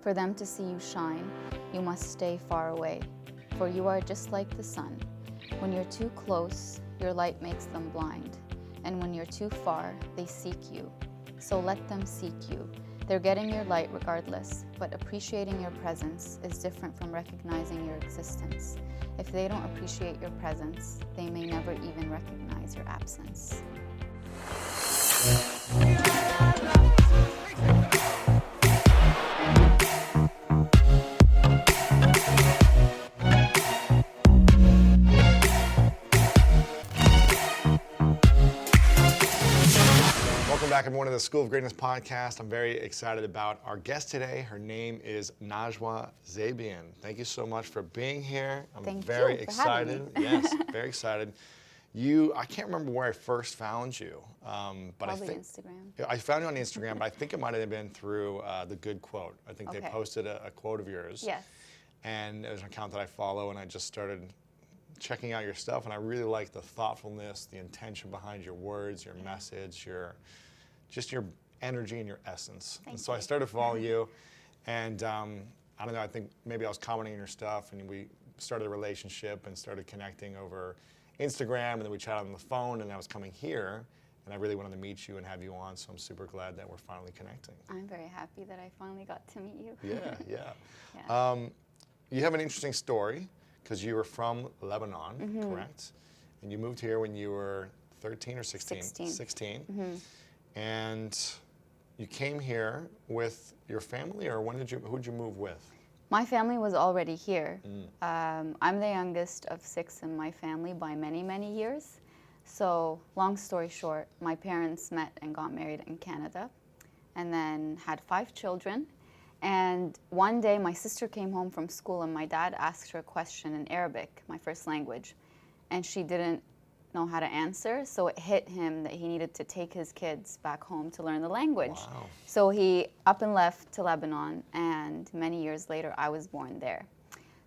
For them to see you shine, you must stay far away, for you are just like the sun. When you're too close, your light makes them blind, and when you're too far, they seek you. So let them seek you. They're getting your light regardless, but appreciating your presence is different from recognizing your existence. If they don't appreciate your presence, they may never even recognize your absence. Welcome back, everyone, to the School of Greatness podcast. I'm very excited about our guest today. Her name is Najwa Zebian. Thank you so much for being here. I'm very excited. Yes, very excited. I can't remember where I first found you, but Probably I think Instagram. I found you on Instagram, but I think it might have been through The Good Quote. I think they posted a quote of yours. Yes. And there's an account that I follow, and I just started checking out your stuff, and I really like the thoughtfulness, the intention behind your words, your message, your energy and your essence. Thank so you. I started to follow you, and I don't know, I think maybe I was commenting on your stuff, and we started a relationship and started connecting over Instagram, and then we chatted on the phone, and I was coming here, and I really wanted to meet you and have you on, so I'm super glad that we're finally connecting. I'm very happy that I finally got to meet you. Yeah. You have an interesting story, because you were from Lebanon, correct? And you moved here when you were 13 or 16? 16. And you came here with your family, or who'd you move with? My family was already here. I'm the youngest of 6 in my family by many, many years. So long story short, my parents met and got married in Canada and then had 5 children. And one day my sister came home from school and my dad asked her a question in Arabic, my first language, and she didn't know how to answer, so it hit him that he needed to take his kids back home to learn the language. Wow. So he up and left to Lebanon, and many years later I was born there.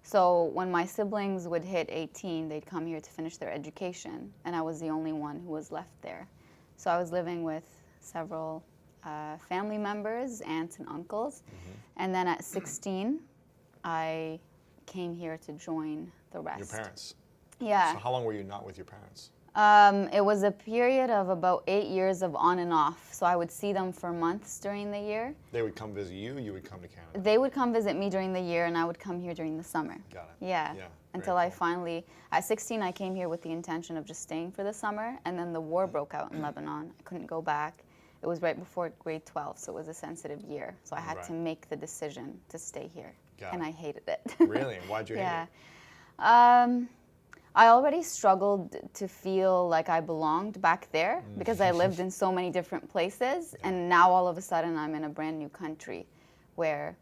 So when my siblings would hit 18, they'd come here to finish their education, and I was the only one who was left there. So I was living with several family members, aunts and uncles, and then at 16 I came here to join the rest. Your parents? Yeah. So how long were you not with your parents? It was a period of about 8 years of on and off. So I would see them for months during the year. They would come visit you, you would come to Canada? They would come visit me during the year, and I would come here during the summer. Got it. Yeah. Yeah, Until very I finally, at 16, I came here with the intention of just staying for the summer, and then the war broke out in Lebanon. I couldn't go back. It was right before grade 12, so it was a sensitive year. So I had to make the decision to stay here, and I hated it. Really? Why'd you hate it? I already struggled to feel like I belonged back there because I lived in so many different places, and now all of a sudden I'm in a brand new country where,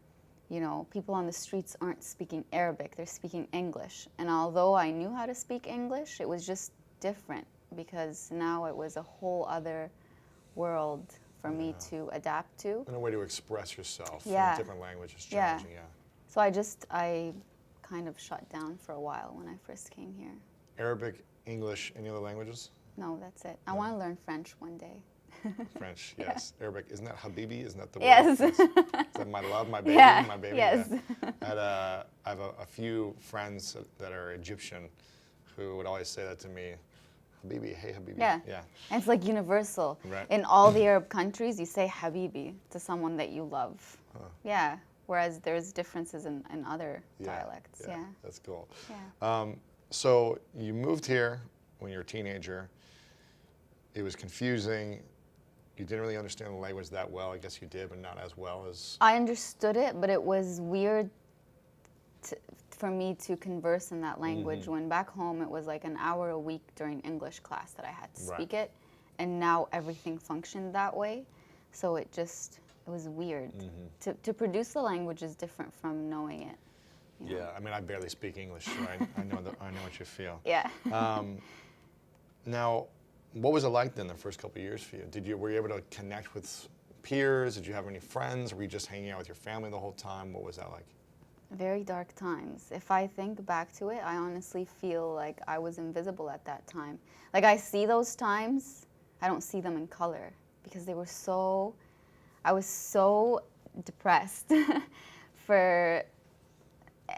you know, people on the streets aren't speaking Arabic, they're speaking English. And although I knew how to speak English, it was just different because now it was a whole other world for me to adapt to. And a way to express yourself in different languages, challenging, So I kind of shut down for a while when I first came here. Arabic, English, any other languages? No, that's it. I want to learn French one day. French, yes. Arabic, isn't that Habibi? Isn't that the word? Yes. Is that my love, my baby, my baby? Yes. I have a few friends that are Egyptian who would always say that to me. Habibi, hey Habibi. Yeah. And it's like universal. Right. In all the Arab countries, you say Habibi to someone that you love. Yeah. Whereas there's differences in other dialects. Yeah. That's cool. Yeah. So you moved here when you were a teenager. It was confusing. You didn't really understand the language that well. I guess you did, but not as well as... I understood it, but it was weird for me to converse in that language when back home it was like an hour a week during English class that I had to speak it, and now everything functioned that way. So it was weird. To produce the language is different from knowing it. You know? Yeah, I mean, I barely speak English, so I know what you feel. Yeah. Now, what was it like then the first couple of years for you? Were you able to connect with peers? Did you have any friends? Were you just hanging out with your family the whole time? What was that like? Very dark times. If I think back to it, I honestly feel like I was invisible at that time. Like I see those times, I don't see them in color because I was so depressed for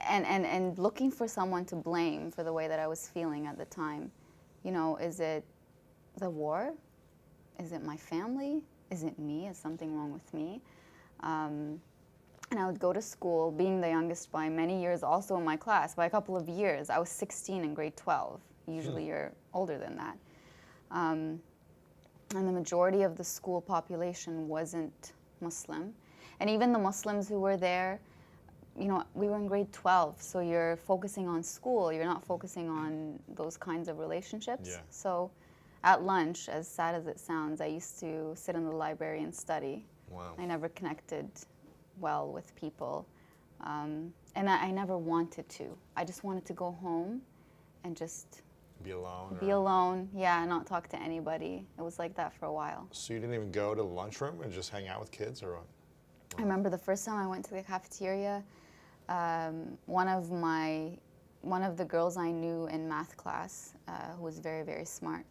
and looking for someone to blame for the way that I was feeling at the time. You know, is it the war? Is it my family? Is it me? Is something wrong with me? And I would go to school, being the youngest by many years, also in my class, by a couple of years. I was 16 in grade 12. Usually you're older than that. And the majority of the school population wasn't Muslim. And even the Muslims who were there, you know, we were in grade 12, so you're focusing on school, you're not focusing on those kinds of relationships. Yeah. So at lunch, as sad as it sounds, I used to sit in the library and study. Wow. I never connected well with people. And I never wanted to. I just wanted to go home and just Be alone? be alone, yeah, not talk to anybody. It was like that for a while. So you didn't even go to the lunchroom and just hang out with kids, or what? I remember the first time I went to the cafeteria, one of the girls I knew in math class, who was very, very smart,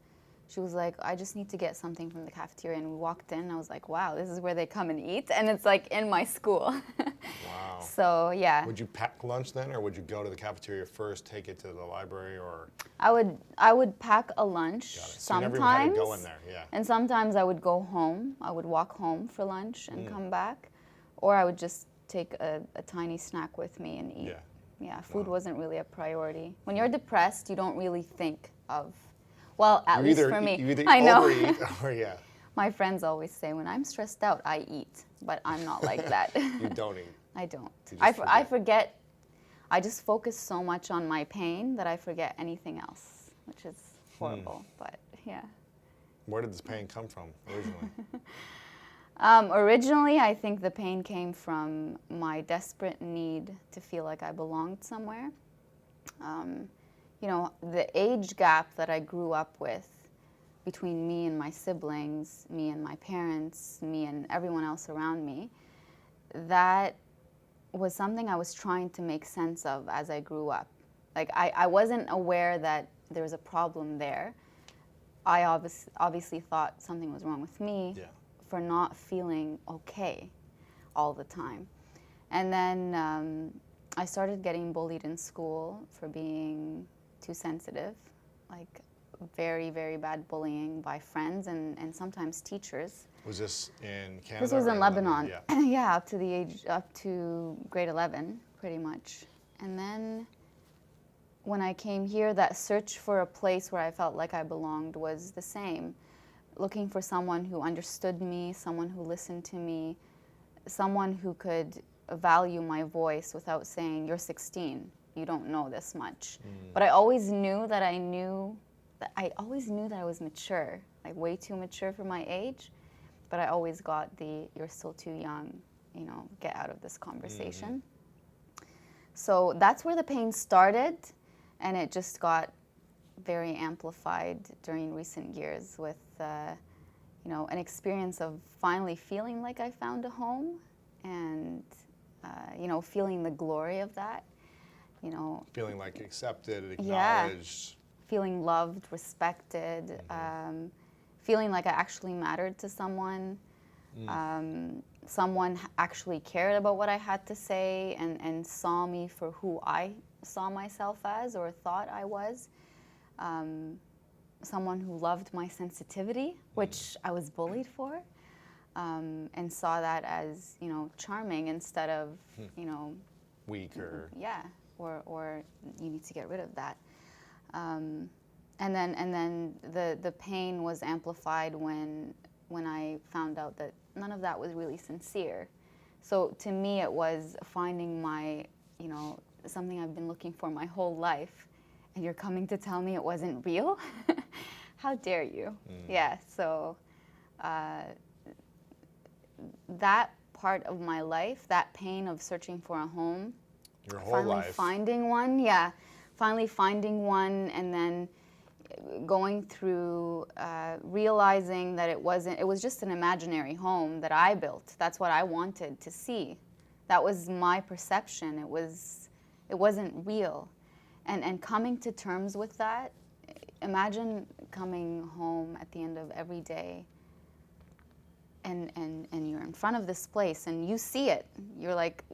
she was like, I just need to get something from the cafeteria. And we walked in, and I was like, wow, this is where they come and eat? And it's like in my school. Wow. So, yeah. Would you pack lunch then, or would you go to the cafeteria first, take it to the library, or? I would pack a lunch Got it. So you sometimes. never even had to go in there, yeah. And sometimes I would go home. I would walk home for lunch and come back. Or I would just take a tiny snack with me and eat. Yeah. Yeah, food wasn't really a priority. When you're depressed, you don't really think of, well, at least for me. You either I know. overeat or, yeah, My friends always say, when I'm stressed out, I eat. But I'm not like that. you don't eat. I don't. You just I forget. I just focus so much on my pain that I forget anything else, which is horrible. But yeah. Where did this pain come from originally? Originally, I think the pain came from my desperate need to feel like I belonged somewhere. You know, the age gap that I grew up with between me and my siblings, me and my parents, me and everyone else around me, that was something I was trying to make sense of as I grew up. Like, I wasn't aware that there was a problem there. I obviously thought something was wrong with me. Yeah. For not feeling okay all the time. And then I started getting bullied in school for being too sensitive, like very, very bad bullying by friends and sometimes teachers. Was this in Canada? This was or in Lebanon. Yeah. Yeah, up to grade 11, pretty much. And then when I came here, that search for a place where I felt like I belonged was the same. Looking for someone who understood me, someone who listened to me, someone who could value my voice without saying, you're 16, you don't know this much. But I always knew that I was mature, like way too mature for my age. But I always got you're still too young, you know, get out of this conversation. So that's where the pain started, and it just got very amplified during recent years with, you know, an experience of finally feeling like I found a home and, you know, feeling the glory of that, you know. Feeling like accepted, acknowledged. Yeah. Feeling loved, respected, feeling like I actually mattered to someone. Someone actually cared about what I had to say and saw me for who I saw myself as or thought I was. Someone who loved my sensitivity, which I was bullied for, and saw that as, you know, charming instead of, you know, Weak or yeah, or you need to get rid of that. And then the pain was amplified when I found out that none of that was really sincere. So to me, it was finding my, you know, something I've been looking for my whole life, and you're coming to tell me it wasn't real? How dare you? Yeah, so that part of my life, that pain of searching for a home, your whole finally life. finding one, yeah, finally finding one, and then going through realizing that it was just an imaginary home that I built. That's what I wanted to see. That was my perception. It wasn't real. And coming to terms with that, imagine coming home at the end of every day and you're in front of this place and you see it. You're like,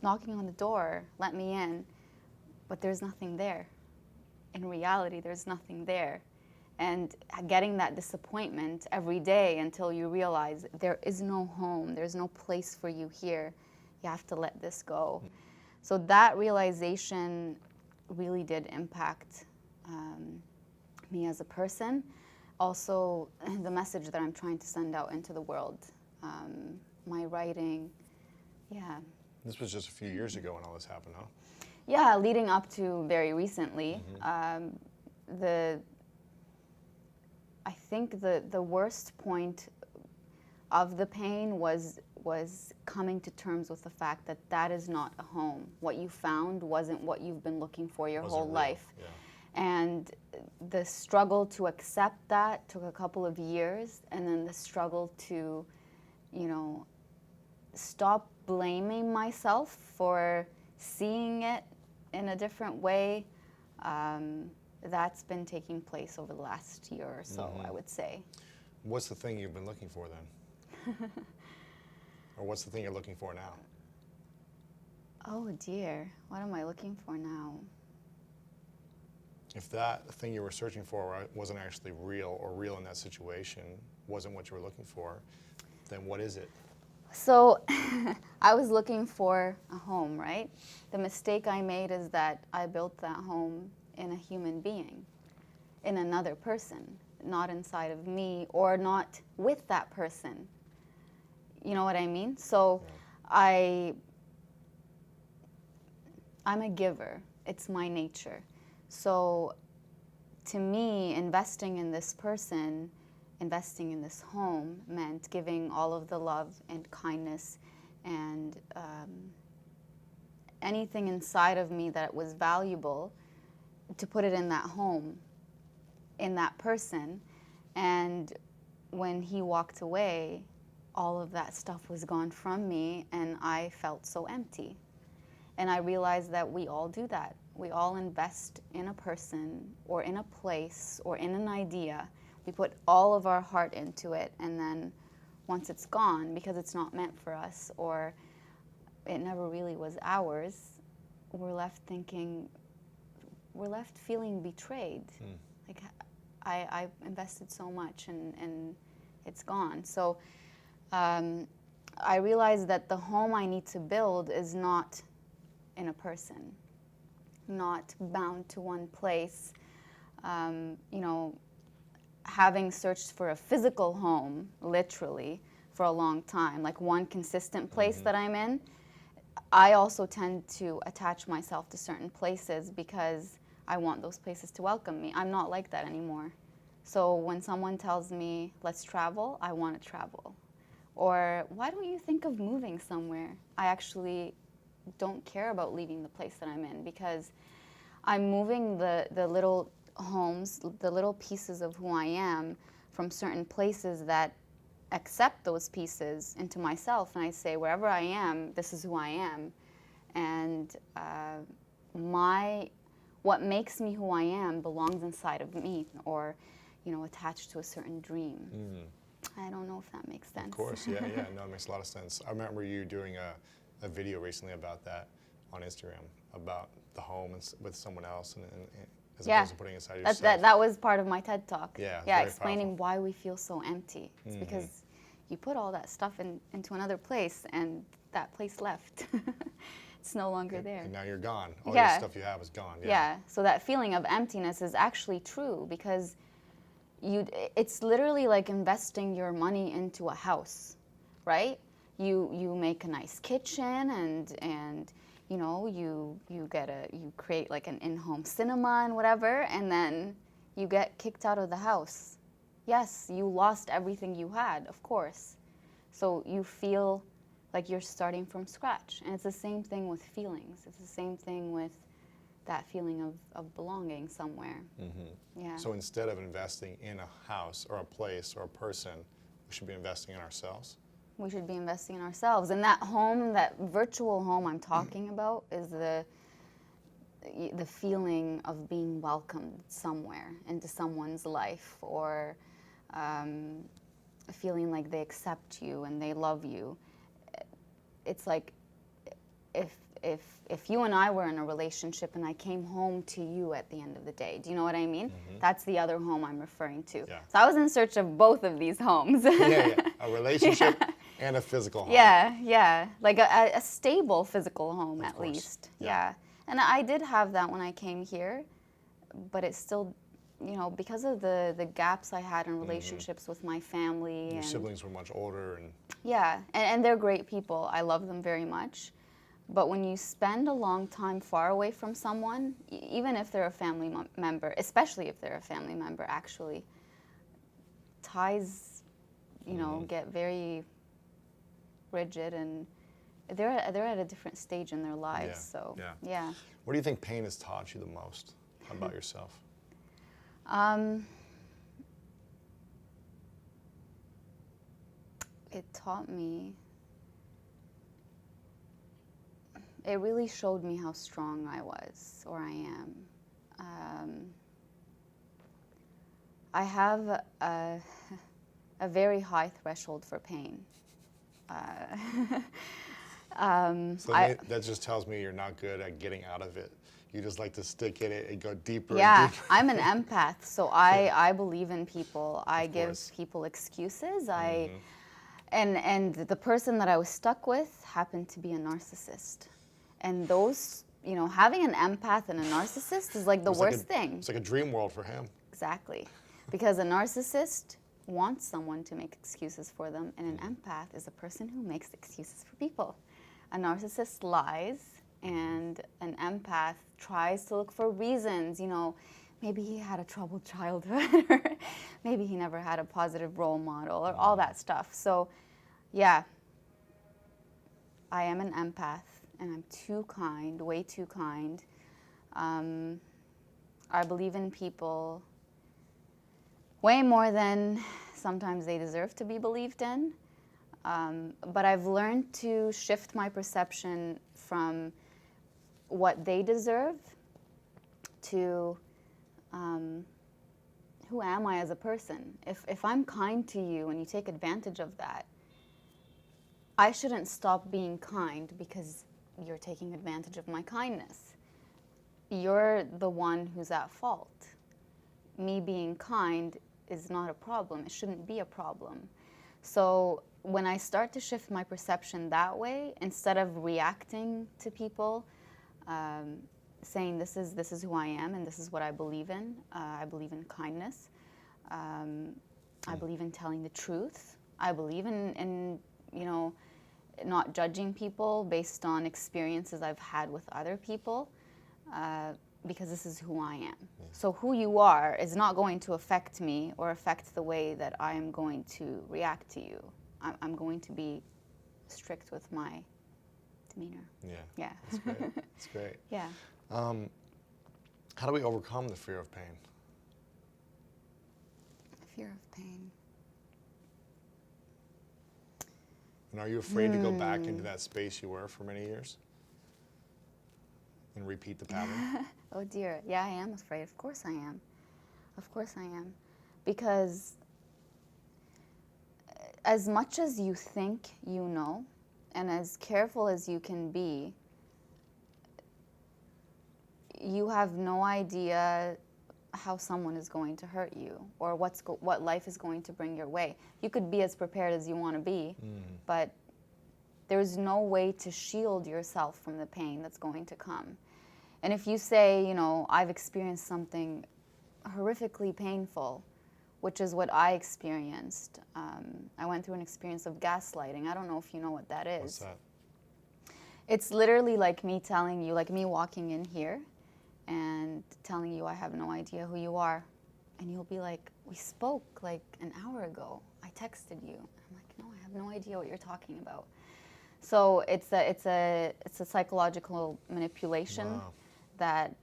knocking on the door, let me in, but there's nothing there. In reality, there's nothing there. And getting that disappointment every day until you realize there is no home, there's no place for you here. You have to let this go. So that realization really did impact me as a person. Also, the message that I'm trying to send out into the world. My writing, yeah. This was just a few years ago when all this happened, huh? Yeah, leading up to very recently. I think the worst point of the pain was coming to terms with the fact that that is not a home. What you found wasn't what you've been looking for your whole life. Yeah. And the struggle to accept that took a couple of years, and then the struggle to, stop blaming myself for seeing it in a different way. That's been taking place over the last year or so, I would say. What's the thing you've been looking for then? Or what's the thing you're looking for now? Oh dear, what am I looking for now? If that thing you were searching for wasn't actually real, or real in that situation wasn't what you were looking for, then what is it? So I was looking for a home, right? The mistake I made is that I built that home in a human being, in another person, not inside of me or not with that person. You know what I mean? So I'm a giver. It's my nature. So to me, investing in this person, investing in this home meant giving all of the love and kindness and anything inside of me that was valuable, to put it in that home, in that person. And when he walked away, all of that stuff was gone from me, and I felt so empty. And I realized that we all do that. We all invest in a person or in a place or in an idea. We put all of our heart into it, and then once it's gone, because it's not meant for us or it never really was ours, we're left feeling betrayed. Like, I invested so much and it's gone. So I realized that the home I need to build is not in a person, not bound to one place. Having searched for a physical home, literally, for a long time, like one consistent place that I'm in, I also tend to attach myself to certain places because I want those places to welcome me. I'm not like that anymore. So when someone tells me, let's travel, I want to travel. Or why don't you think of moving somewhere? I actually don't care about leaving the place that I'm in, because I'm moving the little homes, the little pieces of who I am from certain places that accept those pieces into myself, and I say, wherever I am, this is who I am. And what makes me who I am belongs inside of me, or attached to a certain dream. I don't know if that makes sense. Of course, yeah, no, it makes a lot of sense. I remember you doing a video recently about that on Instagram, about the home with someone else, and as opposed to putting it inside yourself. That was part of my TED Talk. Yeah, explaining why we feel so empty. It's because you put all that stuff into another place, and that place left. It's no longer there. And now you're gone. All your stuff you have is gone. Yeah. So that feeling of emptiness is actually true, because it's literally like investing your money into a house, right? You make a nice kitchen, and you create like an in-home cinema and whatever, and then you get kicked out of the house. Yes, you lost everything you had, of course. So you feel like you're starting from scratch. And it's the same thing with feelings. It's the same thing with that feeling of belonging somewhere. Yeah. So instead of investing in a house or a place or a person, we should be investing in ourselves? We should be investing in ourselves. And that home, that virtual home I'm talking about, is the feeling of being welcomed somewhere into someone's life, or feeling like they accept you and they love you. It's like, if if you and I were in a relationship and I came home to you at the end of the day, do you know what I mean? That's the other home I'm referring to. Yeah. So I was in search of both of these homes. Yeah. A relationship and a physical home. Yeah, like a stable physical home Of at course. least. Yeah. Yeah, and I did have that when I came here, but it's still, you know, because of the gaps I had in relationships with my family. Your and siblings were much older, and yeah, and they're great people. I love them very much. But when you spend a long time far away from someone, even if they're a family member, especially if they're a family member, actually, ties, you know, get very rigid, and they're at a different stage in their lives. Yeah, So yeah. yeah. what do you think pain has taught you the most about yourself? It taught me. It really showed me how strong I was, or I am. I have a very high threshold for pain. So that just tells me you're not good at getting out of it. You just like to stick in it and go deeper Yeah, and deeper. I'm an empath, so I believe in people. I give course. people excuses. And the person that I was stuck with happened to be a narcissist. And those, you know, having an empath and a narcissist is like the worst thing. It's like a dream world for him. Exactly. Because a narcissist wants someone to make excuses for them, and an empath is a person who makes excuses for people. A narcissist lies, and an empath tries to look for reasons. You know, maybe he had a troubled childhood, or maybe he never had a positive role model, or all that stuff. So, yeah, I am an empath, and I'm too kind, way too kind. I believe in people way more than sometimes they deserve to be believed in. But I've learned to shift my perception from what they deserve to who am I as a person? If I'm kind to you and you take advantage of that, I shouldn't stop being kind because you're taking advantage of my kindness. You're the one who's at fault. Me being kind is not a problem. It shouldn't be a problem. So when I start to shift my perception that way, instead of reacting to people, saying this is who I am and this is what I believe in kindness. I believe in telling the truth. I believe in you know, not judging people based on experiences I've had with other people. Because this is who I am. Yeah. So who you are is not going to affect me or affect the way that I am going to react to you. I'm going to be strict with my demeanor. Yeah. That's great. That's great. Yeah. How do we overcome the fear of pain? Fear of pain. And are you afraid to go back into that space you were for many years? And repeat the pattern? Oh dear, yeah, I am afraid. Of course I am. Of course I am. Because as much as you think you know, and as careful as you can be, you have no idea how someone is going to hurt you or what life is going to bring your way. You could be as prepared as you want to be, but there's no way to shield yourself from the pain that's going to come. And if you say, you know, I've experienced something horrifically painful, which is what I experienced. I went through an experience of gaslighting. I don't know if you know what that is. What's that? It's literally like me telling you, like me walking in here and telling you I have no idea who you are. And you'll be like, we spoke like an hour ago. I texted you. I'm like, no, I have no idea what you're talking about. So it's a psychological manipulation. Wow. That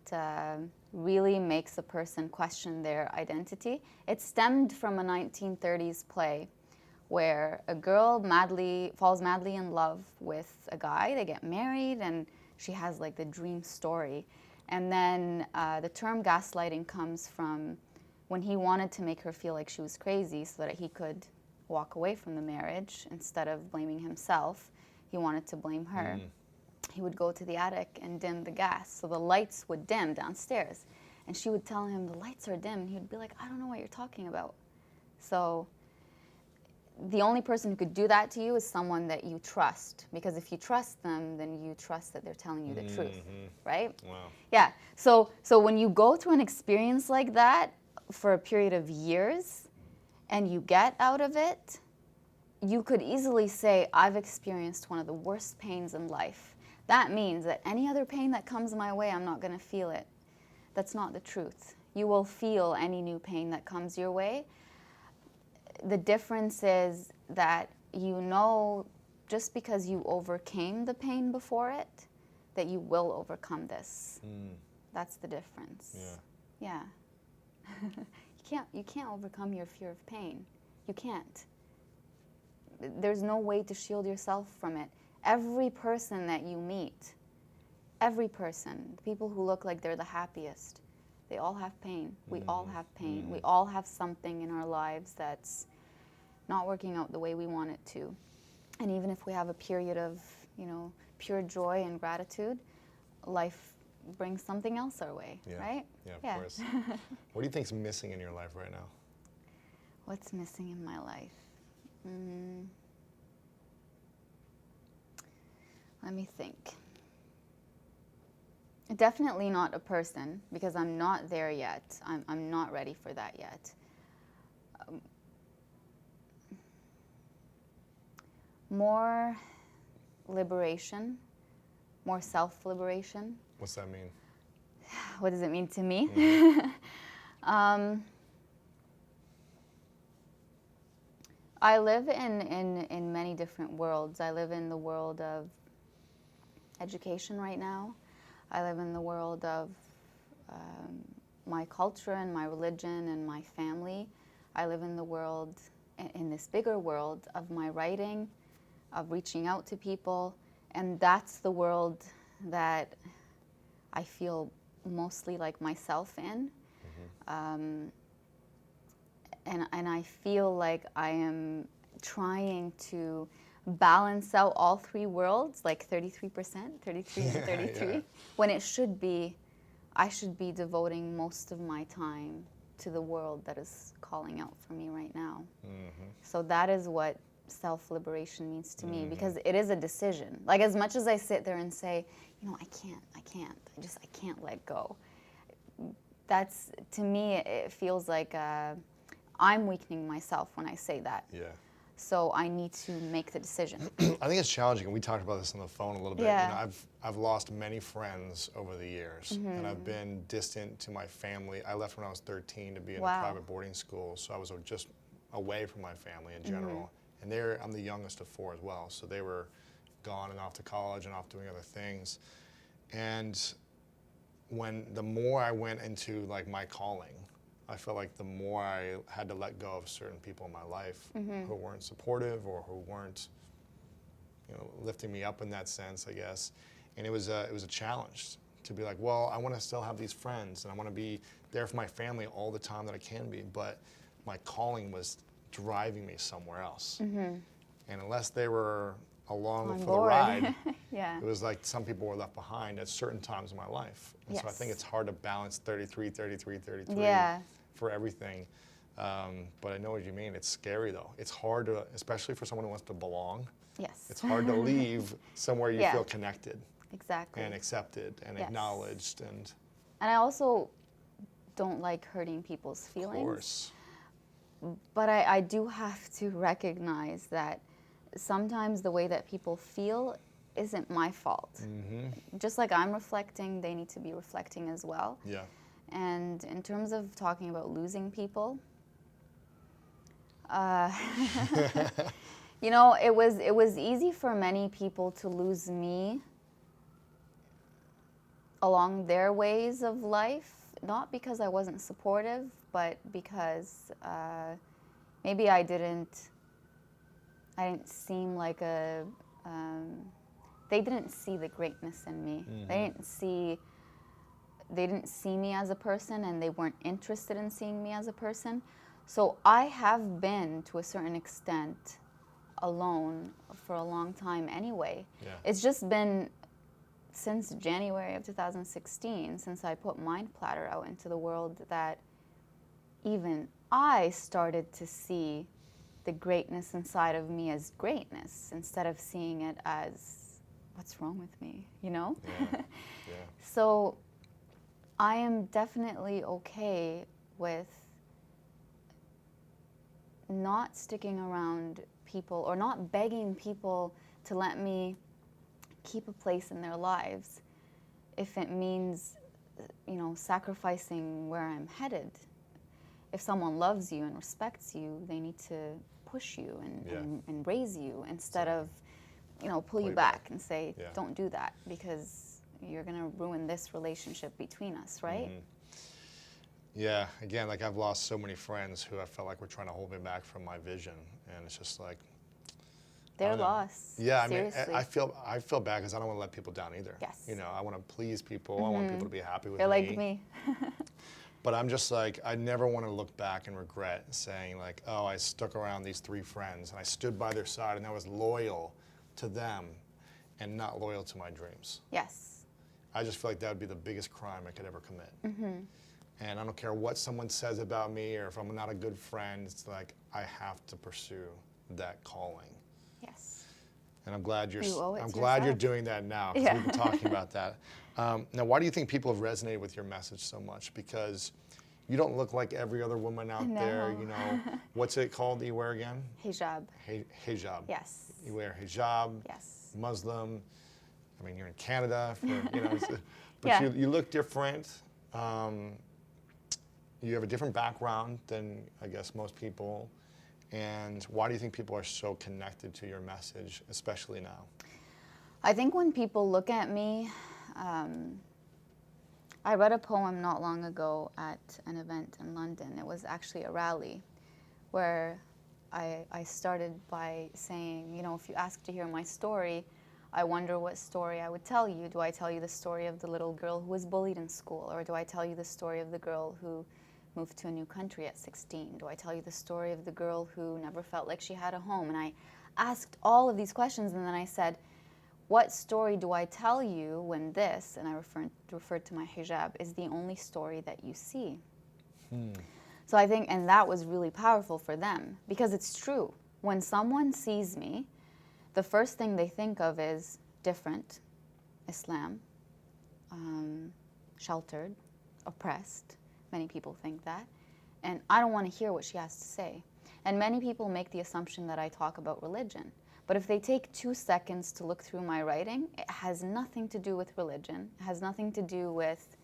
really makes a person question their identity. It stemmed from a 1930s play where a girl falls madly in love with a guy. They get married, and she has like the dream story. And then the term gaslighting comes from when he wanted to make her feel like she was crazy so that he could walk away from the marriage instead of blaming himself. He wanted to blame her. he would go to the attic and dim the gas, so the lights would dim downstairs. And she would tell him, the lights are dim, and he would be like, I don't know what you're talking about. So the only person who could do that to you is someone that you trust, because if you trust them, then you trust that they're telling you the truth, right? Wow. Yeah. So when you go through an experience like that for a period of years and you get out of it, you could easily say, I've experienced one of the worst pains in life. That means that any other pain that comes my way, I'm not going to feel it. That's not the truth. You will feel any new pain that comes your way. The difference is that you know, just because you overcame the pain before it, that you will overcome this. That's the difference. Yeah. Yeah. You can't overcome your fear of pain. You can't. There's no way to shield yourself from it. Every person that you meet, every person, the people who look like they're the happiest, they all have pain. We all have pain. We all have something in our lives that's not working out the way we want it to. And even if we have a period of, pure joy and gratitude, life brings something else our way, right? Yeah, of course. What do you think's missing in your life right now? What's missing in my life? Let me think. Definitely not a person, because I'm not there yet. I'm not ready for that yet. More liberation, more self-liberation. What's that mean? What does it mean to me? I live in many different worlds. I live in the world of education right now. I live in the world of my culture and my religion and my family. I live in the world, in this bigger world of my writing, of reaching out to people, and that's the world that I feel mostly like myself in. And I feel like I am trying to balance out all three worlds, like 33%, 33 and 33, when it should be, I should be devoting most of my time to the world that is calling out for me right now. So that is what self-liberation means to me, because it is a decision. Like, as much as I sit there and say, I can't let go. That's, to me, it feels like I'm weakening myself when I say that. Yeah. So I need to make the decision. I think it's challenging, and we talked about this on the phone a little bit. Yeah. I've lost many friends over the years, and I've been distant to my family. I left when I was 13 to be in a private boarding school, so I was just away from my family in general. And I'm the youngest of four as well, so they were gone and off to college and off doing other things. And the more I went into my calling, I felt like the more I had to let go of certain people in my life who weren't supportive or who weren't, lifting me up in that sense, I guess. And it was a challenge to be like, well, I want to still have these friends and I want to be there for my family all the time that I can be, but my calling was driving me somewhere else. And unless they were along for the ride, it was like some people were left behind at certain times in my life. And so I think it's hard to balance 33, 33, 33 for everything. But I know what you mean. It's scary, though. It's hard to, especially for someone who wants to belong. Yes. It's hard to leave somewhere you feel connected. Exactly. And accepted and acknowledged. And I also don't like hurting people's feelings. Of course. But I do have to recognize that sometimes the way that people feel isn't my fault. Just like I'm reflecting, they need to be reflecting as well. Yeah. And in terms of talking about losing people, it was easy for many people to lose me along their ways of life, not because I wasn't supportive, but because maybe I didn't seem like they didn't see the greatness in me. They didn't see me as a person, and they weren't interested in seeing me as a person. So I have been, to a certain extent, alone for a long time anyway. Yeah. It's just been since January of 2016, since I put Mind Platter out into the world, that even I started to see the greatness inside of me as greatness instead of seeing it as what's wrong with me, you know? Yeah. Yeah. So I am definitely okay with not sticking around people or not begging people to let me keep a place in their lives if it means, you know, sacrificing where I'm headed. If someone loves you and respects you, they need to push you and raise you instead of, you know, pull you back and say, don't do that because you're going to ruin this relationship between us, right? Yeah, again, like I've lost so many friends who I felt like were trying to hold me back from my vision, and it's just like their loss. Yeah, seriously. I mean, I feel bad because I don't want to let people down either. Yes. You know, I want to please people. I want people to be happy with They're me. like me. But I'm just like, I never want to look back and regret saying like, oh, I stuck around these 3 friends and I stood by their side and I was loyal to them and not loyal to my dreams. Yes. I just feel like that would be the biggest crime I could ever commit. And I don't care what someone says about me or if I'm not a good friend, it's like I have to pursue that calling. Yes. And I'm glad you're yourself. doing that now because we've been talking about that. Now, why do you think people have resonated with your message so much? Because you don't look like every other woman out there. You know, what's it called that you wear again? Hijab. Hijab. Yes. You wear hijab. Yes. Muslim. I mean, you're in Canada, but you look different. You have a different background than I guess most people. And why do you think people are so connected to your message, especially now? I think when people look at me, I read a poem not long ago at an event in London. It was actually a rally where I started by saying, you know, if you ask to hear my story, I wonder what story I would tell you. Do I tell you the story of the little girl who was bullied in school? Or do I tell you the story of the girl who moved to a new country at 16? Do I tell you the story of the girl who never felt like she had a home? And I asked all of these questions, and then I said, what story do I tell you when this, and I referred to my hijab, is the only story that you see? So I think, and that was really powerful for them, because it's true. When someone sees me, the first thing they think of is different, Islam, sheltered, oppressed. Many people think that. And I don't want to hear what she has to say. And many people make the assumption that I talk about religion. But if they take 2 seconds to look through my writing, it has nothing to do with religion. It has nothing to do with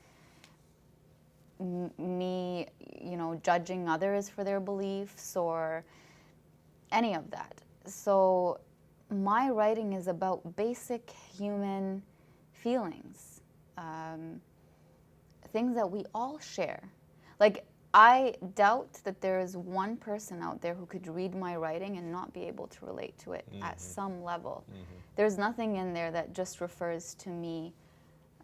me, you know, judging others for their beliefs or any of that. So my writing is about basic human feelings, things that we all share. Like, I doubt that there is one person out there who could read my writing and not be able to relate to it at some level. There's nothing in there that just refers to me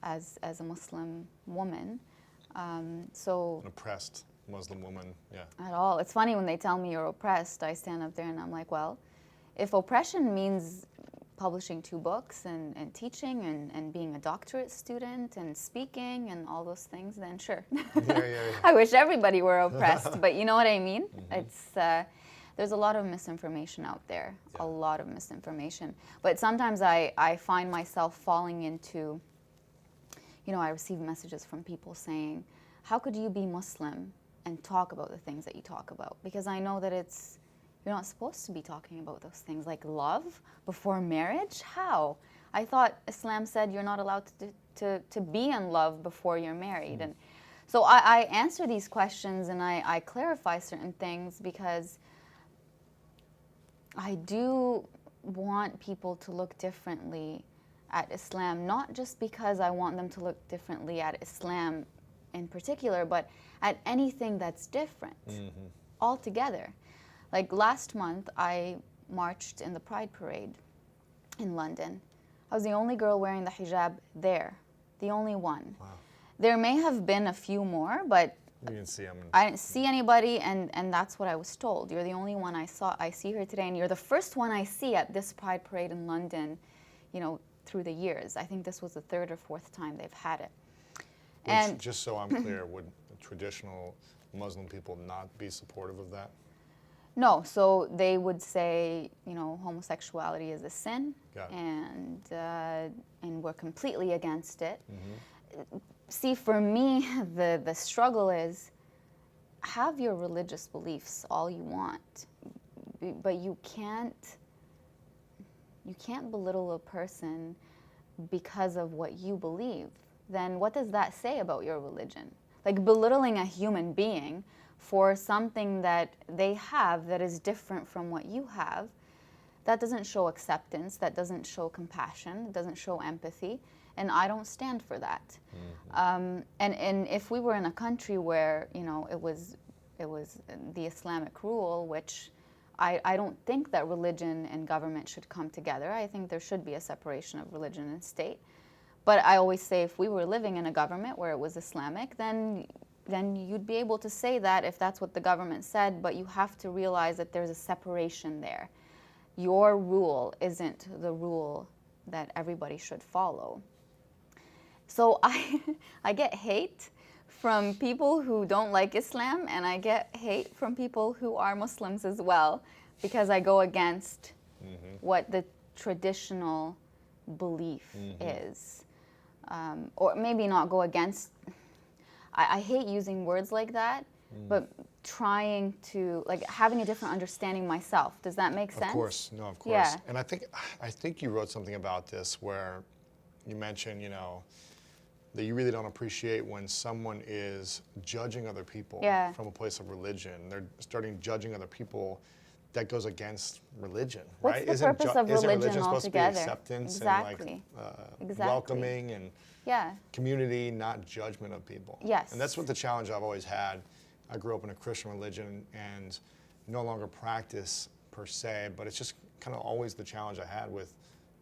as a Muslim woman. So An oppressed Muslim woman, at all. It's funny when they tell me you're oppressed, I stand up there and I'm like, well, if oppression means publishing 2 books and teaching and being a doctorate student and speaking and all those things, then sure. I wish everybody were oppressed, but you know what I mean? It's there's a lot of misinformation out there, a lot of misinformation. But sometimes I find myself falling into, you know, I receive messages from people saying, how could you be Muslim and talk about the things that you talk about? Because I know that you're not supposed to be talking about those things, like love before marriage. How? I thought Islam said you're not allowed to be in love before you're married. And so I answer these questions and I clarify certain things because I do want people to look differently at Islam, not just because I want them to look differently at Islam in particular, but at anything that's different altogether. Like last month, I marched in the Pride Parade in London. I was the only girl wearing the hijab there, the only one. Wow. There may have been a few more, but you didn't see them. I didn't see anybody, and that's what I was told. You're the only one I saw. I see her today, and you're the first one I see at this Pride Parade in London, you know, through the years. I think this was the third or fourth time they've had it. Which, And just so I'm clear, would traditional Muslim people not be supportive of that? no, so they would say, you know, homosexuality is a sin, Got it. And we're completely against it. See, for me, the struggle is, have your religious beliefs all you want, but you can't belittle a person because of what you believe. Then what does that say about your religion? Like, belittling a human being for something that they have that is different from what you have, that doesn't show acceptance, that doesn't show compassion, it doesn't show empathy, and I don't stand for that. And if we were in a country where, you know, it was the Islamic rule, which I don't think that religion and government should come together. I think there should be a separation of religion and state. But I always say, if we were living in a government where it was Islamic, then you'd be able to say that if that's what the government said, but you have to realize that there's a separation there. Your rule isn't the rule that everybody should follow. So I get hate from people who don't like Islam, and I get hate from people who are Muslims as well, because I go against what the traditional belief is. Or maybe not go against, I hate using words like that, but trying to, like, having a different understanding myself. Does that make sense? Of course, no, of course. Yeah. And I think you wrote something about this where you mentioned, you know, that you really don't appreciate when someone is judging other people from a place of religion. They're starting judging other people. That goes against religion, right? What's the purpose of religion religion supposed to be altogether? acceptance Exactly. and like welcoming and community, not judgment of people? Yes. And that's what the challenge I've always had. I grew up in a Christian religion and no longer practice per se, but it's just kind of always the challenge I had with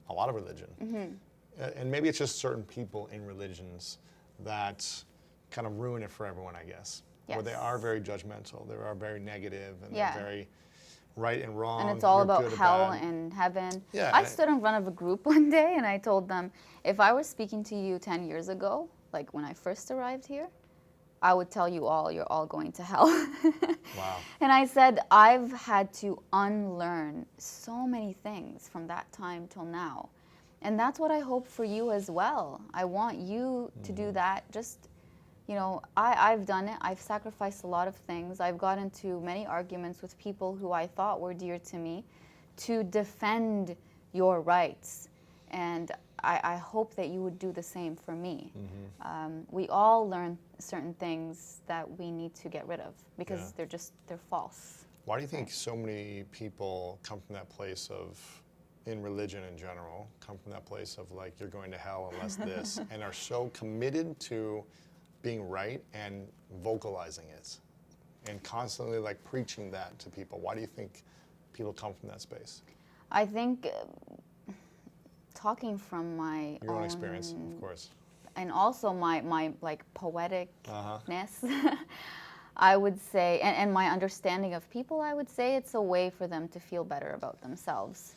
a lot of religion. And maybe it's just certain people in religions that kind of ruin it for everyone, I guess. Yes. Where they are very judgmental, they are very negative, and they're very right and wrong. And it's all about good or hell bad. and heaven. Yeah, I stood in front of a group one day and I told them, if I were speaking to you 10 years ago, like when I first arrived here, I would tell you all, you're all going to hell. Wow. And I said, I've had to unlearn so many things from that time till now. And that's what I hope for you as well. I want you to do that. Just, you know, I've done it. I've sacrificed a lot of things. I've got into many arguments with people who I thought were dear to me to defend your rights. And I hope that you would do the same for me. We all learn certain things that we need to get rid of because they're false. Why do you think so many people come from that place of, in religion in general, come from that place of like, you're going to hell unless this, and are so committed to being right and vocalizing it and constantly like preaching that to people? Why do you think people come from that space? I think talking from my your own experience, of course, and also my like poeticness, I would say, and my understanding of people, I would say it's a way for them to feel better about themselves.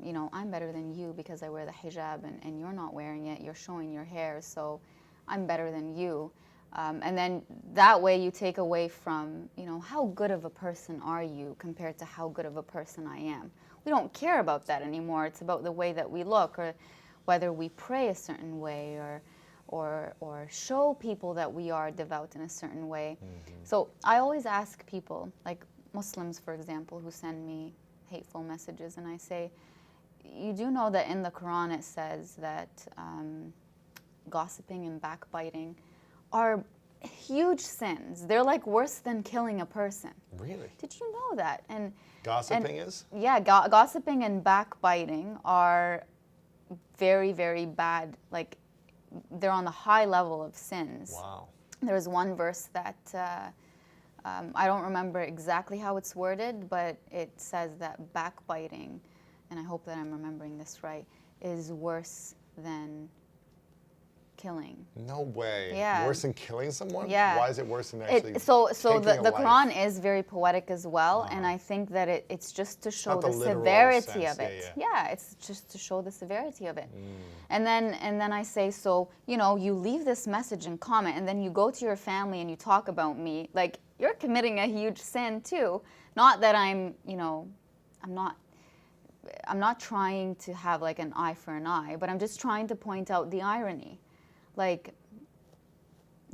You know, I'm better than you because I wear the hijab and you're not wearing it, you're showing your hair, so I'm better than you. And then that way you take away from, you know, how good of a person are you compared to how good of a person I am. We don't care about that anymore. It's about the way that we look, or whether we pray a certain way, or show people that we are devout in a certain way. So I always ask people, like Muslims, for example, who send me hateful messages, and I say, you do know that in the Quran it says that gossiping and backbiting are huge sins. They're like worse than killing a person. Really? Did you know that? And gossiping is? Yeah, gossiping and backbiting are very, very bad. Like, they're on the high level of sins. Wow. There's one verse that I don't remember exactly how it's worded, but it says that backbiting, and I hope that I'm remembering this right, is worse than killing. No way. Yeah. Worse than killing someone? Yeah. Why is it worse than actually So taking the a life? Quran is very poetic as well, and I think that it's just to show not the the literal severity sense, of it. yeah. It's just to show the severity of it. And then I say, so, you know, you leave this message and comment, and then you go to your family and you talk about me, like, you're committing a huge sin too. Not that I'm, you know, I'm not trying to have like an eye for an eye, but I'm just trying to point out the irony. Like,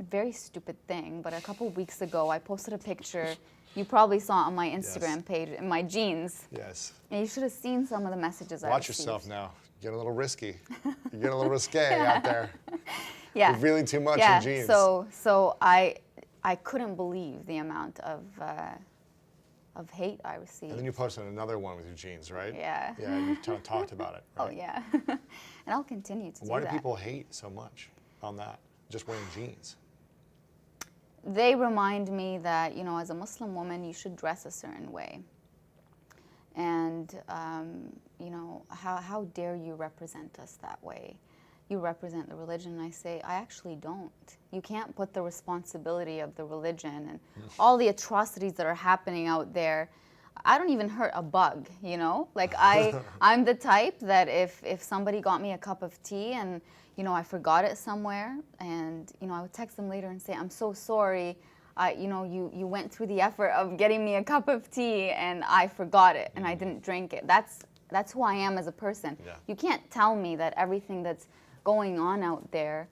very stupid thing, but a couple weeks ago I posted a picture, you probably saw it on my Instagram page, in my jeans. Yes. And you should have seen some of the messages I Watch received. yourself now. You're getting a little risky. You're getting a little risque out there. Yeah. Revealing too much Yeah. in jeans. So I couldn't believe the amount of hate I received. And then you posted another one with your jeans, right? Yeah. Yeah, you kind of talked about it, right? Oh yeah. And I'll continue to do that. Why do people hate so much on that? Just wearing jeans? They remind me that, you know, as a Muslim woman, you should dress a certain way. And, you know, how dare you represent us that way? You represent the religion. And I say, I actually don't. You can't put the responsibility of the religion and all the atrocities that are happening out there. I don't even hurt a bug, you know? Like, I'm the type that if somebody got me a cup of tea and, you know, I forgot it somewhere, and, you know, I would text them later and say, I'm so sorry. You know, you went through the effort of getting me a cup of tea and I forgot it and I didn't drink it. That's who I am as a person. Yeah. You can't tell me that everything that's going on out there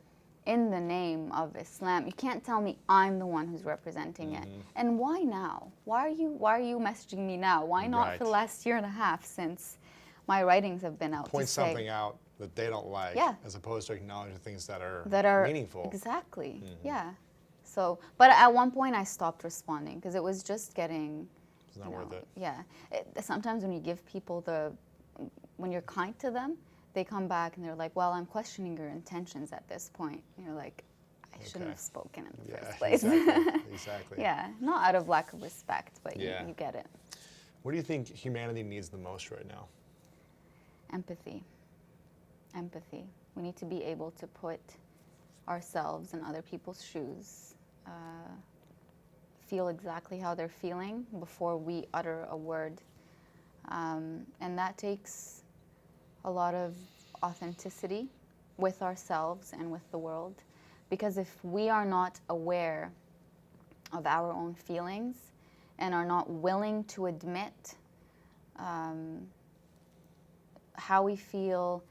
in the name of Islam, you can't tell me I'm the one who's representing it. And why now? Why are you messaging me now? Why not Right. for the last year and a half since my writings have been out? Point to say, something out that they don't like, Yeah. as opposed to acknowledging things that are meaningful. Exactly. Yeah. So, but at one point I stopped responding because it was just getting. It's not worth it. Yeah. Sometimes when you give people when you're kind to them, they come back and they're like, well, I'm questioning your intentions at this point. And you're like, I shouldn't have spoken in the first place. Exactly. Yeah, not out of lack of respect, but Yeah. you get it. What do you think humanity needs the most right now? Empathy. Empathy. We need to be able to put ourselves in other people's shoes, feel exactly how they're feeling before we utter a word. And that takes a lot of authenticity with ourselves and with the world. Because if we are not aware of our own feelings and are not willing to admit how we feel,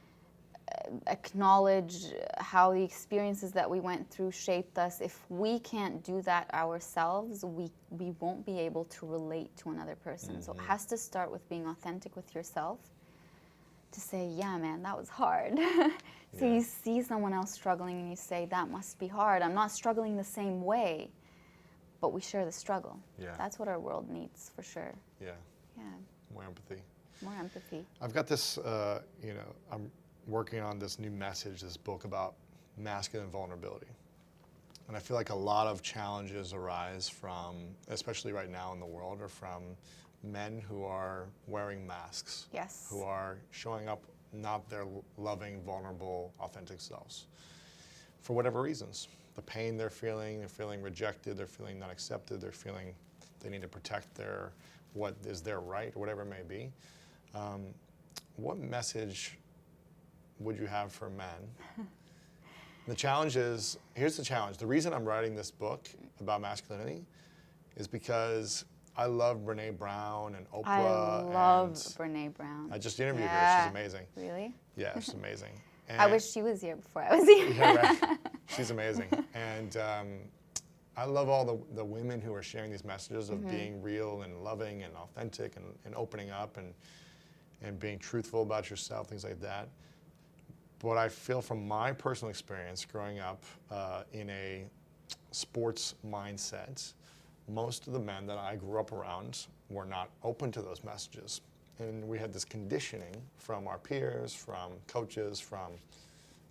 acknowledge how the experiences that we went through shaped us, if we can't do that ourselves, we won't be able to relate to another person. So it has to start with being authentic with yourself, to say, yeah, man, that was hard. So you see someone else struggling and you say, that must be hard. I'm not struggling the same way, but we share the struggle. Yeah. That's what our world needs, for sure. Yeah. Yeah, More empathy. more empathy. I've got this, you know, I'm working on this new message, this book about masculine vulnerability. And I feel like a lot of challenges arise from, especially right now in the world, are from men who are wearing masks. Yes. Who are showing up not their loving, vulnerable, authentic selves. For whatever reasons. The pain they're feeling rejected, they're feeling not accepted, they're feeling they need to protect what is their right, or whatever it may be. What message would you have for men? The challenge is, here's the challenge. The reason I'm writing this book about masculinity is because I love Brene Brown and Oprah. I love Brene Brown. I just interviewed her. Yeah. She's amazing. Really? Yeah, she's amazing. I And- wish she was here before I was here. Yeah, right. She's amazing. And I love all the women who are sharing these messages of being real and loving and authentic and opening up and being truthful about yourself, things like that. But I feel from my personal experience growing up in a sports mindset, most of the men that I grew up around were not open to those messages. And we had this conditioning from our peers, from coaches, from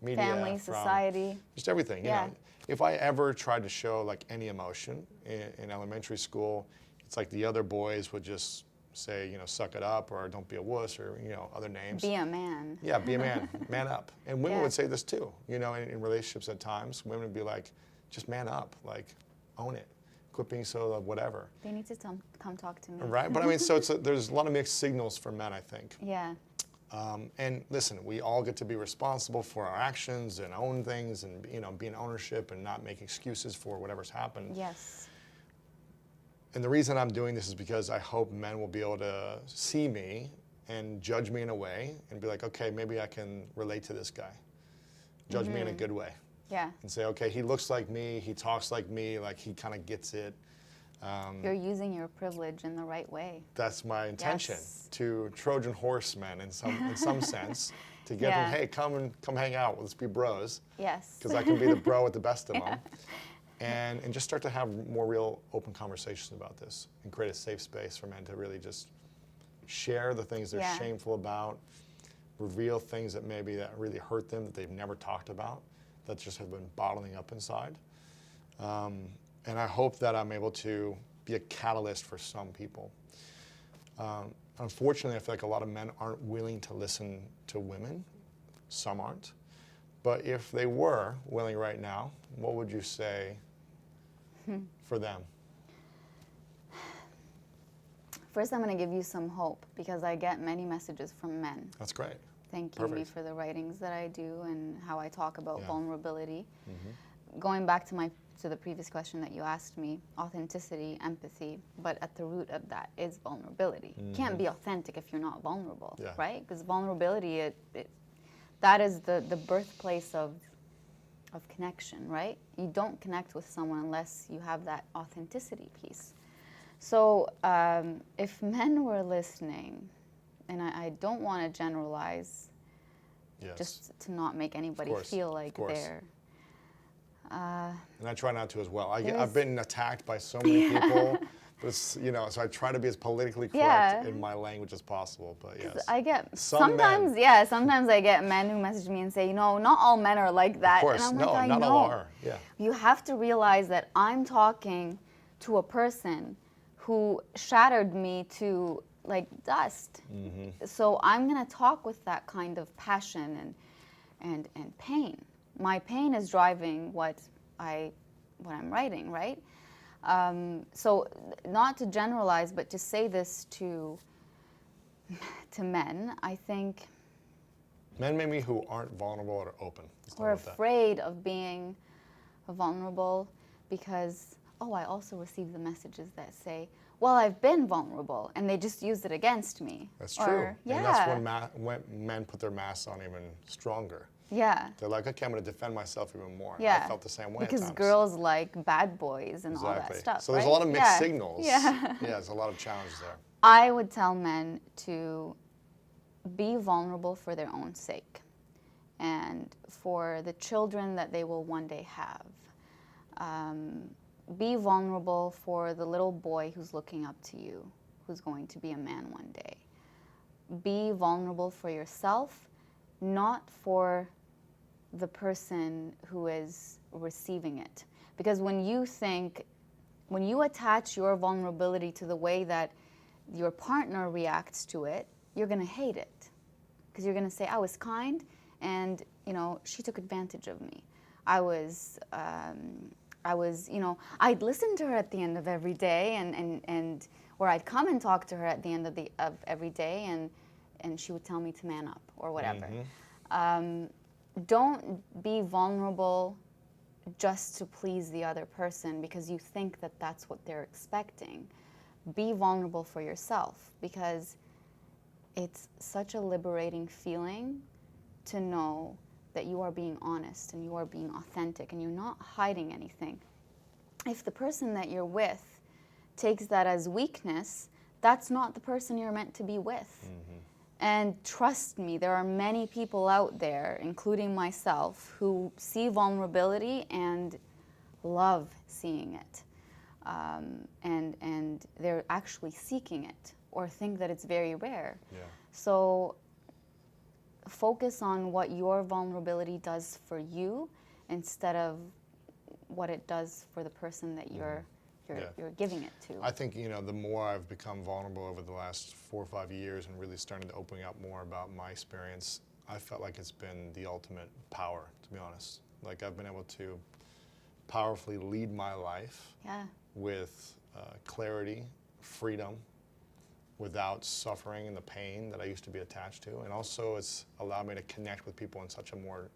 media, Family, from society. just everything. You Yeah. know, if I ever tried to show like any emotion in elementary school, it's like the other boys would just say, you know, suck it up or don't be a wuss or, you know, other names. Be a man. Yeah, be a man, man up. And women Yeah. would say this too, you know, in relationships at times, women would be like, just man up, like own it. Quit being so whatever. They need to come talk to me. Right, but I mean, so there's a lot of mixed signals for men, I think. Yeah. And listen, we all get to be responsible for our actions and own things and, you know, be in ownership and not make excuses for whatever's happened. Yes. And the reason I'm doing this is because I hope men will be able to see me and judge me in a way and be like, okay, maybe I can relate to this guy. Judge me in a good way. Yeah. And say, okay, he looks like me, he talks like me, like he kind of gets it. You're using your privilege in the right way. That's my intention, Yes. to Trojan horse men in some sense, to get them, hey, come hang out, let's be bros. Yes. Because I can be the bro with the best of them. And just start to have more real open conversations about this and create a safe space for men to really just share the things they're Yeah. shameful about, reveal things that maybe that really hurt them that they've never talked about, that just have been bottling up inside. And I hope that I'm able to be a catalyst for some people. Unfortunately, I feel like a lot of men aren't willing to listen to women. Some aren't. But if they were willing right now, what would you say for them? First, I'm going to give you some hope because I get many messages from men. That's great. Thanking me Perfect. for the writings that I do and how I talk about Yeah. vulnerability. Going back to the previous question that you asked me, authenticity, empathy, but at the root of that is vulnerability. You can't be authentic if you're not vulnerable, Yeah. right? Because vulnerability, that is the birthplace of connection, right? You don't connect with someone unless you have that authenticity piece. So if men were listening, and I don't want to generalize, Yes. just to not make anybody course, feel of like course. they're... And I try not to as well. There's- I've been attacked by so many people, but it's, you know, so I try to be as politically correct Yeah. in my language as possible. But yes, I get Some sometimes, men- yeah. Sometimes I get men who message me and say, you know, not all men are like that. of course, and I'm no, like, I not know. all are. Yeah, You have to realize that I'm talking to a person who shattered me to like dust. So I'm gonna talk with that kind of passion and pain. My pain is driving what I'm writing, right? So not to generalize, but to say this to men, I think men maybe who aren't vulnerable or open. Let's talk we're about that. afraid of being vulnerable because, I also receive the messages that say, well, I've been vulnerable, and they just use it against me. That's true. Or, yeah. And that's when men put their masks on even stronger. Yeah. They're like, okay, I'm going to defend myself even more. Yeah. I felt the same way Because at times. girls like bad boys and all that Exactly. stuff. So there's a right? lot of mixed Yeah. signals. Yeah. Yeah, there's a lot of challenges there. I would tell men to be vulnerable for their own sake and for the children that they will one day have. Be vulnerable for the little boy who's looking up to you, who's going to be a man one day. Be vulnerable for yourself, not for the person who is receiving it. Because when you attach your vulnerability to the way that your partner reacts to it, you're going to hate it. Because you're going to say, I was kind and, she took advantage of me. I'd listen to her at the end of every day or I'd come and talk to her at the end of every day and she would tell me to man up or whatever. Don't be vulnerable just to please the other person because you think that that's what they're expecting. Be vulnerable for yourself because it's such a liberating feeling to know that you are being honest and you are being authentic and you're not hiding anything. If the person that you're with takes that as weakness, that's not the person you're meant to be with. And trust me, there are many people out there, including myself, who see vulnerability and love seeing it. And they're actually seeking it or think that it's very rare. Yeah. So focus on what your vulnerability does for you instead of what it does for the person that you're you're giving it to. I think, the more I've become vulnerable over the last 4 or 5 years and really starting to open up more about my experience, I felt like it's been the ultimate power, to be honest. Like I've been able to powerfully lead my life with clarity, freedom, without suffering and the pain that I used to be attached to. And also it's allowed me to connect with people on such a more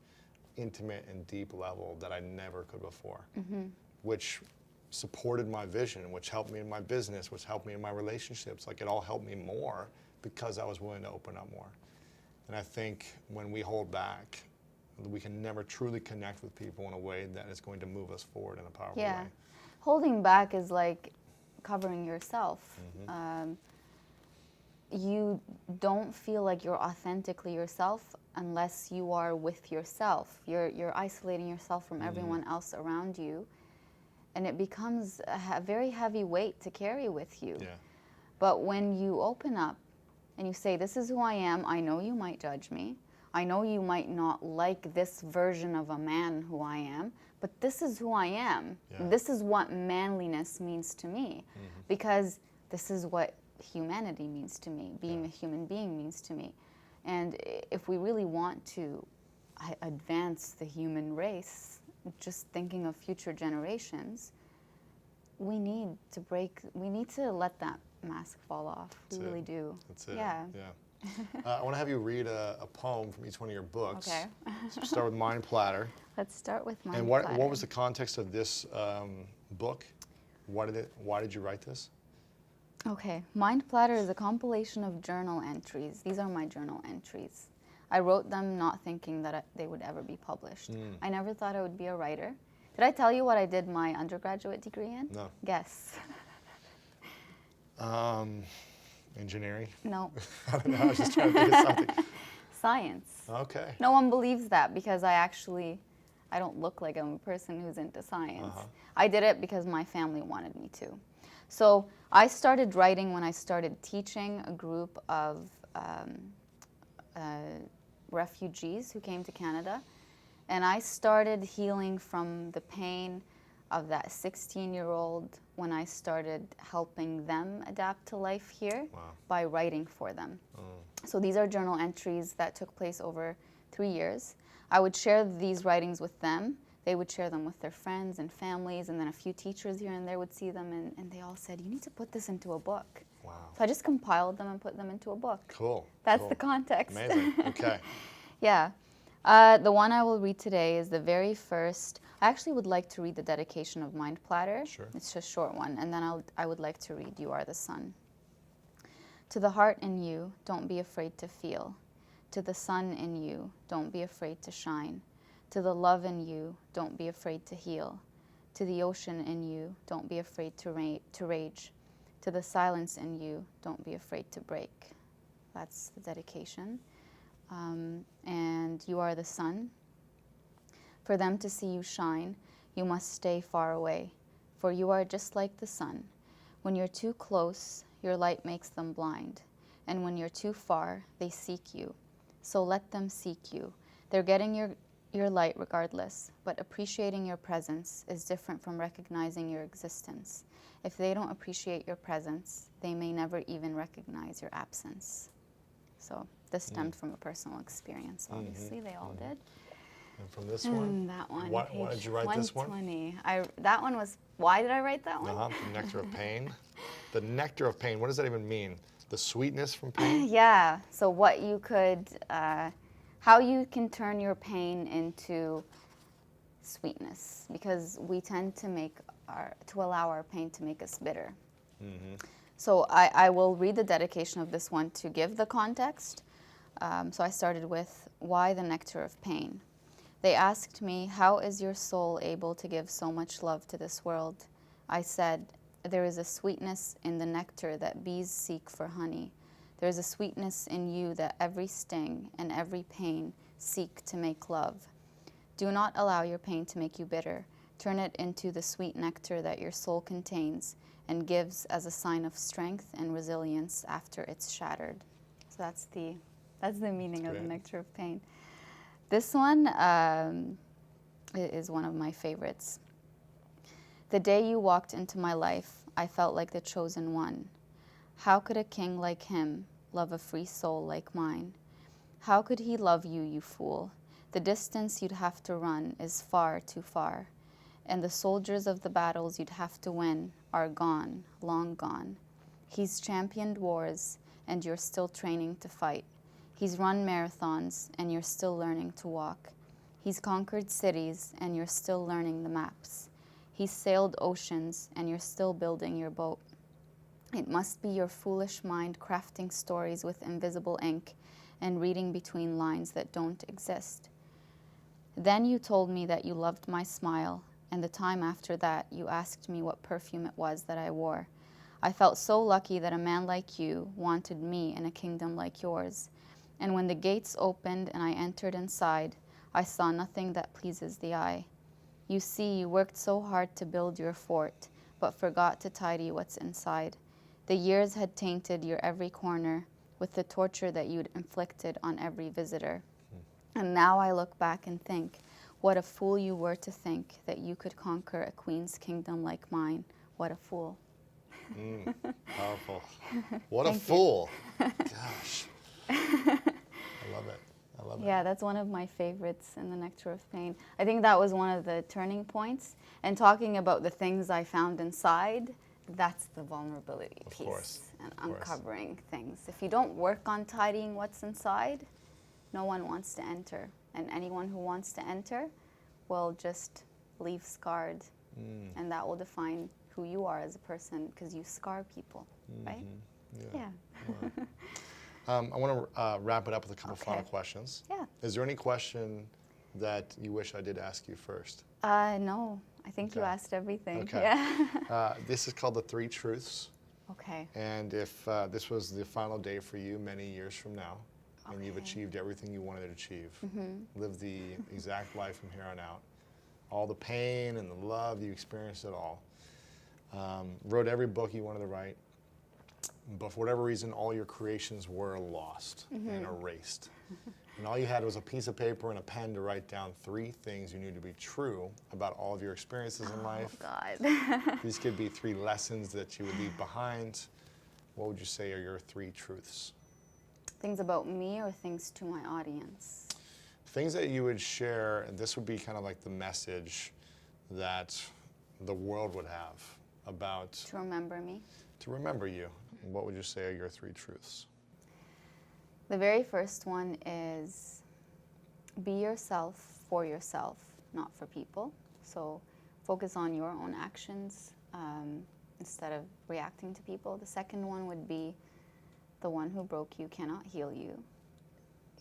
intimate and deep level that I never could before, which supported my vision, which helped me in my business, which helped me in my relationships. Like it all helped me more because I was willing to open up more. And I think when we hold back, we can never truly connect with people in a way that is going to move us forward in a powerful way. Holding back is like covering yourself. You don't feel like you're authentically yourself unless you are with yourself. You're isolating yourself from everyone else around you, and it becomes a very heavy weight to carry with you. But when you open up and you say, this is who I am, I know you might judge me, I know you might not like this version of a man who I am, but this is who I am. This is what manliness means to me, because this is what humanity means to me, being a human being means to me. And if we really want to advance the human race, just thinking of future generations, we need to let that mask fall off. We really do. That's it. I want to have you read a poem from each one of your books. Okay. So start with Mind Platter. Let's start with Mind And Platter. what was the context of this book? Why did you write this? Okay, Mind Platter is a compilation of journal entries. These are my journal entries. I wrote them not thinking that they would ever be published. I never thought I would be a writer. Did I tell you what I did my undergraduate degree in? No. Guess. Engineering? No. I don't know, I was just trying to think of something. Science. Okay. No one believes that because I don't look like I'm a person who's into science. I did it because my family wanted me to. So I started writing when I started teaching a group of refugees who came to Canada. And I started healing from the pain of that 16-year-old when I started helping them adapt to life here by writing for them. So these are journal entries that took place over 3 years. I would share these writings with them. They would share them with their friends and families, and then a few teachers here and there would see them, and they all said, you need to put this into a book. Wow. So I just compiled them and put them into a book. Cool. That's the context. Amazing. Okay. The one I will read today is the very first. I actually would like to read the dedication of Mind Platter. Sure. It's a short one, and then I would like to read You Are the Sun. To the heart in you, don't be afraid to feel. To the sun in you, don't be afraid to shine. To the love in you, don't be afraid to heal. To the ocean in you, don't be afraid to rage. To the silence in you, don't be afraid to break. That's the dedication. And you are the sun. For them to see you shine, you must stay far away, for you are just like the sun. When you're too close, your light makes them blind, and when you're too far, they seek you. So let them seek you. They're getting your light regardless, but appreciating your presence is different from recognizing your existence. If they don't appreciate your presence, they may never even recognize your absence. So this stemmed from a personal experience, obviously. They all did. And from this one? That one. Why did you write this one? 120. That one was, why did I write that one? The nectar of pain. The nectar of pain, what does that even mean? The sweetness from pain? Yeah, so what you could, how you can turn your pain into sweetness, because we tend to allow our pain to make us bitter. So I will read the dedication of this one to give the context. So I started with, why the nectar of pain? They asked me, how is your soul able to give so much love to this world? I said, there is a sweetness in the nectar that bees seek for honey. There is a sweetness in you that every sting and every pain seek to make love. Do not allow your pain to make you bitter. Turn it into the sweet nectar that your soul contains and gives as a sign of strength and resilience after it's shattered. So that's the meaning of the nectar of pain. This one is one of my favorites. The day you walked into my life, I felt like the chosen one. How could a king like him love a free soul like mine? How could he love you, you fool? The distance you'd have to run is far too far, and the soldiers of the battles you'd have to win are gone, long gone. He's championed wars, and you're still training to fight. He's run marathons, and you're still learning to walk. He's conquered cities, and you're still learning the maps. He's sailed oceans, and you're still building your boat. It must be your foolish mind crafting stories with invisible ink and reading between lines that don't exist. Then you told me that you loved my smile, and the time after that you asked me what perfume it was that I wore. I felt so lucky that a man like you wanted me in a kingdom like yours. And when the gates opened and I entered inside, I saw nothing that pleases the eye. You see, you worked so hard to build your fort, but forgot to tidy what's inside. The years had tainted your every corner with the torture that you'd inflicted on every visitor. And now I look back and think, what a fool you were to think that you could conquer a queen's kingdom like mine. What a fool. Powerful. What a fool. Gosh. I love it. I love it. Yeah, that's one of my favorites in The Nectar of Pain. I think that was one of the turning points. And talking about the things I found inside, that's the vulnerability piece. Course. And uncovering things. If you don't work on tidying what's inside, no one wants to enter. And anyone who wants to enter will just leave scarred. And that will define who you are as a person, because you scar people, right? Yeah. I want to wrap it up with a couple final questions. Yeah. Is there any question that you wish I did ask you first? No. I think you asked everything. Okay. Yeah. This is called the 3 Truths. Okay. And if this was the final day for you many years from now, and you've achieved everything you wanted to achieve, lived the exact life from here on out, all the pain and the love, you experienced it all, wrote every book you wanted to write, but for whatever reason, all your creations were lost and erased. And all you had was a piece of paper and a pen to write down 3 things you knew to be true about all of your experiences in life. Oh, God. These could be 3 lessons that you would leave behind. What would you say are your 3 truths? Things about me or things to my audience? Things that you would share, and this would be kind of like the message that the world would have about... To remember me? To remember you. What would you say are your 3 truths? The very first one is be yourself for yourself, not for people. So focus on your own actions instead of reacting to people. The second one would be the one who broke you cannot heal you.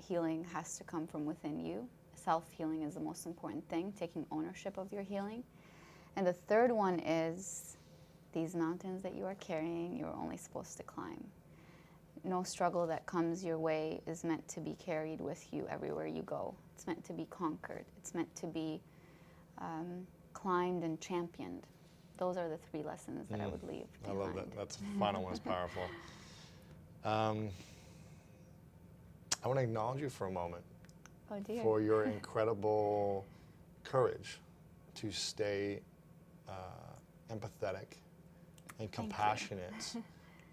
Healing has to come from within you. Self-healing is the most important thing, taking ownership of your healing. And the third one is these mountains that you are carrying, you're only supposed to climb. No struggle that comes your way is meant to be carried with you everywhere you go. It's meant to be conquered. It's meant to be climbed and championed. Those are the 3 lessons that I would leave behind. I love that. That's the final one is powerful. I want to acknowledge you for a moment for your incredible courage to stay empathetic and compassionate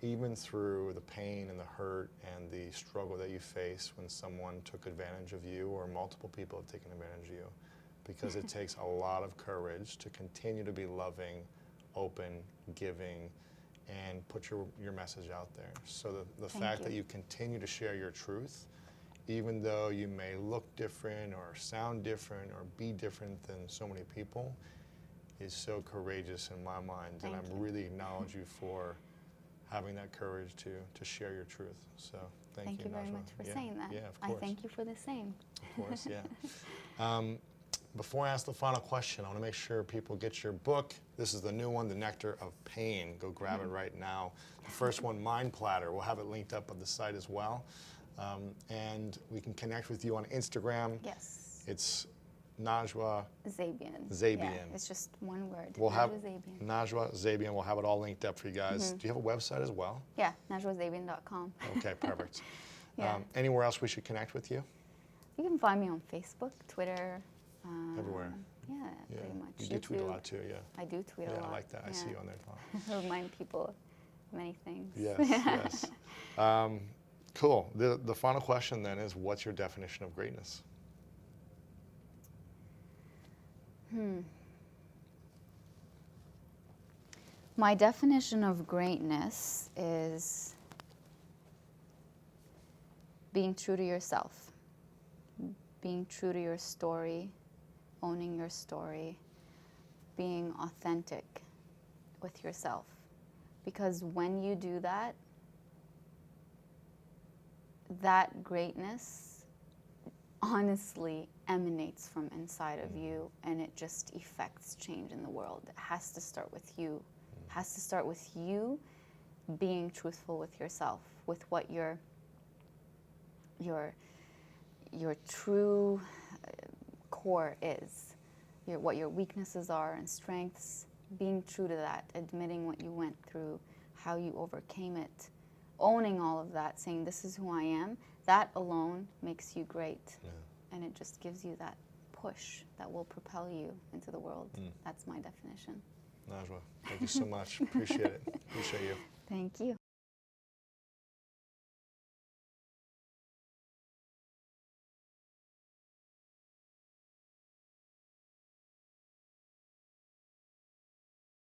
even through the pain and the hurt and the struggle that you face when someone took advantage of you or multiple people have taken advantage of you, because it takes a lot of courage to continue to be loving, open, giving, and put your message out there. So the fact that you continue to share your truth, even though you may look different or sound different or be different than so many people, is so courageous in my mind. And I really acknowledge you for having that courage to share your truth. So thank you, Najwa. Very much for saying that. Yeah, of course. I thank you for the same. Of course, yeah. Before I ask the final question, I want to make sure people get your book. This is the new one, The Nectar of Pain. Go grab it right now. The first one, Mind Platter. We'll have it linked up on the site as well. And we can connect with you on Instagram. Yes. It's Najwa Zebian. Zebian. Yeah, it's just one word. We'll have Zebian. Najwa Zebian. We'll have it all linked up for you guys. Do you have a website as well? Yeah, najwazebian.com. Okay, perfect. Yeah. Anywhere else we should connect with you? You can find me on Facebook, Twitter. Everywhere. Yeah, pretty much. You do tweet a lot too, yeah. I do tweet a lot. Yeah, I like that. I see you on there a lot. Remind people of many things. Yes, yes. Cool. The final question then is, what's your definition of greatness? My definition of greatness is being true to yourself, being true to your story, owning your story, being authentic with yourself. Because when you do that, that greatness honestly emanates from inside of you, and it just effects change in the world. It has to start with you. It has to start with you being truthful with yourself, with what your true core is, what your weaknesses are and strengths, being true to that, admitting what you went through, how you overcame it, owning all of that, saying this is who I am, that alone makes you great. Yeah. And it just gives you that push that will propel you into the world. That's my definition. Najwa, thank you so much. Appreciate it. Appreciate you. Thank you.